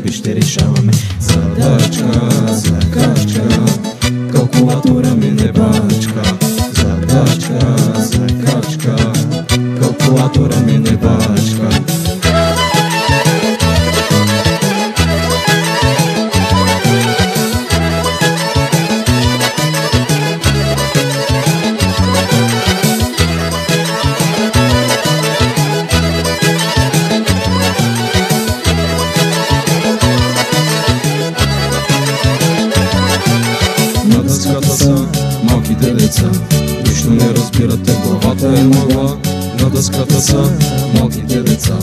проблеми ще решаваме. Задачка, закачка, калкулатора ми не бачка. Задачка, закачка, калкулатора ми не бачка. На дъската са малките деца, нищо не разбирате, главата е мъгла. На дъската са малките деца,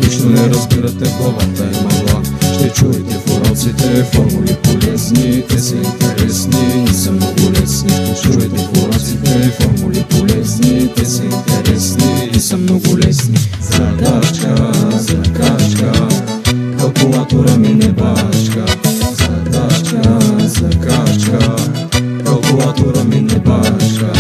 нищо не разбирате, главата е мъгла. Ще чуете в уроците формули полезни, те са интересни, не са много лесни. Ще чуете в уроците формули полезни, те са интересни и са много лесни. Задачка, закачка, калкулатора ми не бачка. Задачка, закачка, калкулатора ми не бачка.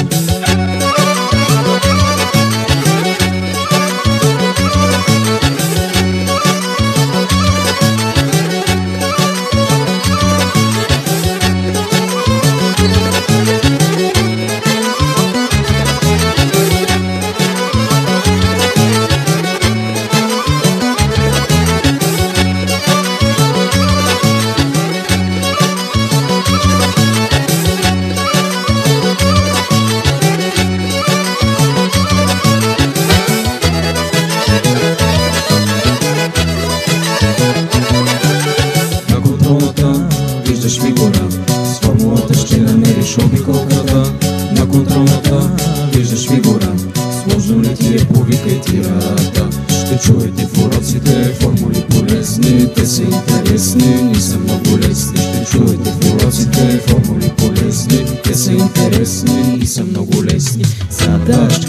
Виждаш фигура, с формулата ще намериш обиколката. На контролната виждаш фигура, сложно ли ти е, повикай тирата. Ще чуете в уроците формули полезни, те са интересни, не са много лесни. Ще чуете в уроците формули полезни, те са интересни и са много лесни. Задачка,